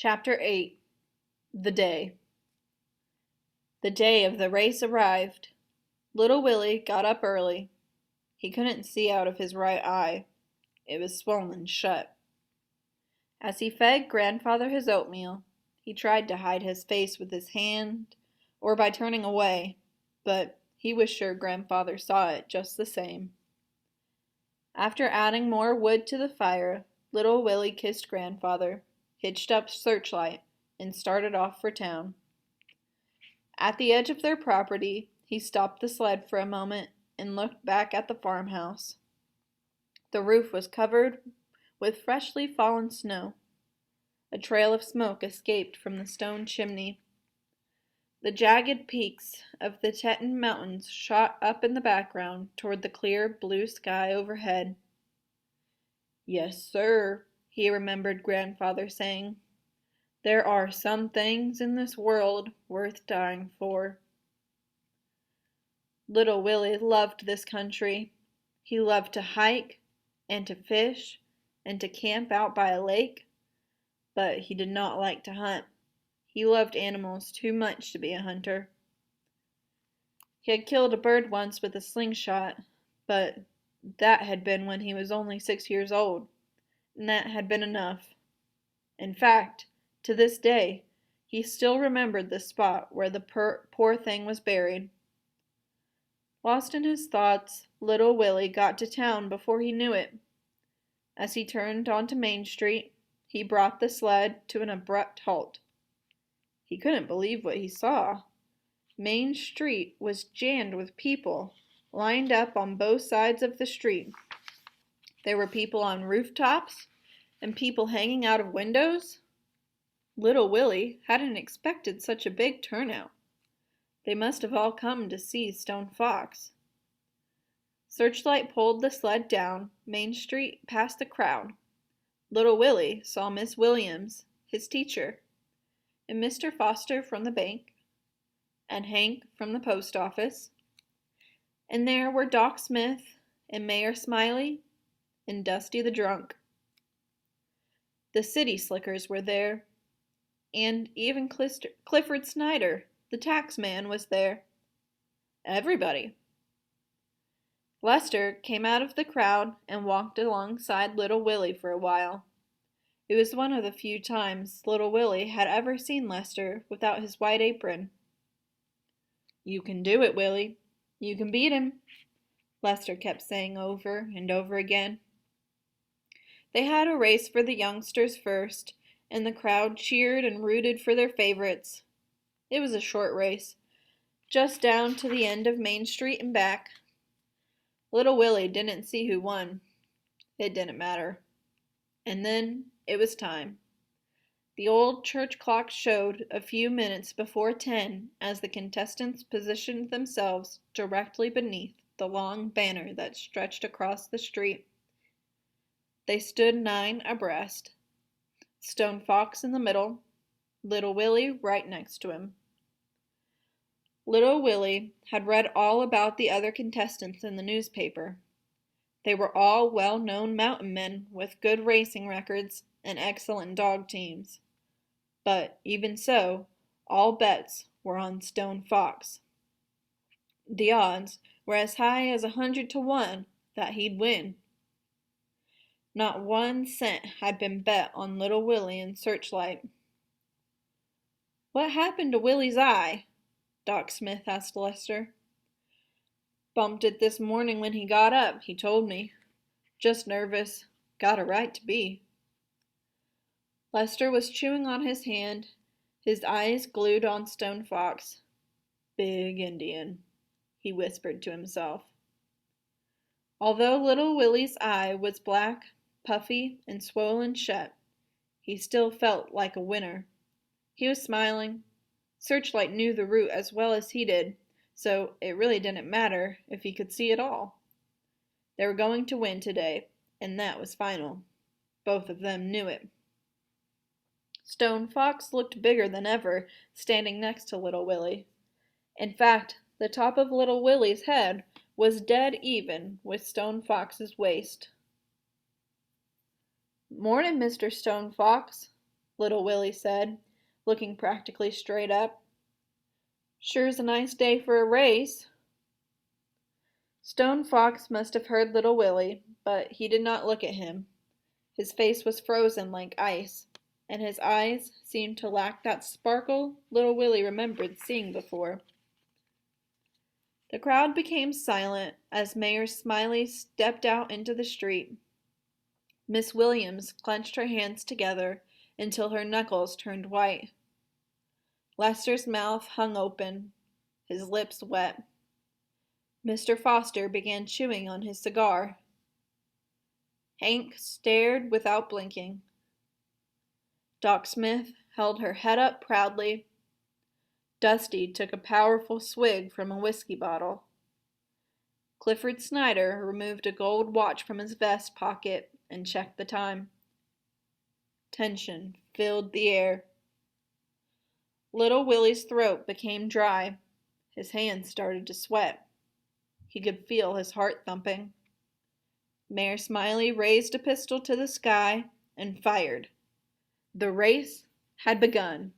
Chapter 8 The Day The day of the race arrived. Little Willie got up early. He couldn't see out of his right eye. It was swollen shut. As he fed Grandfather his oatmeal, he tried to hide his face with his hand or by turning away, but he was sure Grandfather saw it just the same. After adding more wood to the fire, Little Willie kissed Grandfather, hitched up Searchlight, and started off for town. At the edge of their property, he stopped the sled for a moment and looked back at the farmhouse. The roof was covered with freshly fallen snow. A trail of smoke escaped from the stone chimney. The jagged peaks of the Teton Mountains shot up in the background toward the clear blue sky overhead. "Yes, sir," he remembered Grandfather saying. "There are some things in this world worth dying for." Little Willie loved this country. He loved to hike and to fish and to camp out by a lake, but he did not like to hunt. He loved animals too much to be a hunter. He had killed a bird once with a slingshot, but that had been when he was only 6 years old, and that had been enough. In fact, to this day, he still remembered the spot where the poor thing was buried. Lost in his thoughts, Little Willie got to town before he knew it. As he turned onto Main Street, he brought the sled to an abrupt halt. He couldn't believe what he saw. Main Street was jammed with people, lined up on both sides of the street. There were people on rooftops and people hanging out of windows. Little Willie hadn't expected such a big turnout. They must have all come to see Stone Fox. Searchlight pulled the sled down Main Street past the crowd. Little Willie saw Miss Williams, his teacher, and Mr. Foster from the bank, and Hank from the post office. And there were Doc Smith and Mayor Smiley and Dusty the drunk. The city slickers were there, and even Clifford Snyder, the tax man, was there. Everybody. Lester came out of the crowd and walked alongside Little Willie for a while. It was one of the few times Little Willie had ever seen Lester without his white apron. "You can do it, Willie. You can beat him," Lester kept saying over and over again. They had a race for the youngsters first, and the crowd cheered and rooted for their favorites. It was a short race, just down to the end of Main Street and back. Little Willie didn't see who won. It didn't matter. And then it was time. The old church clock showed a few minutes before 10 as the contestants positioned themselves directly beneath the long banner that stretched across the street. They stood 9 abreast. Stone Fox in the middle, Little Willie right next to him. Little Willie had read all about the other contestants in the newspaper. They were all well-known mountain men with good racing records and excellent dog teams. But even so, all bets were on Stone Fox. The odds were as high as 100 to 1 that he'd win. Not 1 cent had been bet on Little Willie and Searchlight. "What happened to Willie's eye?" Doc Smith asked Lester. "Bumped it this morning when he got up, he told me. Just nervous. Got a right to be." Lester was chewing on his hand, his eyes glued on Stone Fox. "Big Indian," he whispered to himself. Although Little Willie's eye was black, puffy, and swollen shut, he still felt like a winner. He was smiling. Searchlight knew the route as well as he did, so it really didn't matter if he could see it all. They were going to win today, and that was final. Both of them knew it. Stone Fox looked bigger than ever, standing next to Little Willie. In fact, the top of Little Willie's head was dead even with Stone Fox's waist. "Morning, Mr. Stone Fox," little Willie said, looking practically straight up. Sure's a nice day for a race. Stone Fox must have heard little Willie, but he did not look at him. His face was frozen like ice, and his eyes seemed to lack that sparkle little Willie remembered seeing before. The crowd became silent as Mayor Smiley stepped out into the street. Miss Williams clenched her hands together until her knuckles turned white. Lester's mouth hung open, his lips wet. Mr. Foster began chewing on his cigar. Hank stared without blinking. Doc Smith held her head up proudly. Dusty took a powerful swig from a whiskey bottle. Clifford Snyder removed a gold watch from his vest pocket and checked the time. Tension filled the air. Little Willie's throat became dry. His hands started to sweat. He could feel his heart thumping. Mayor Smiley raised a pistol to the sky and fired. The race had begun.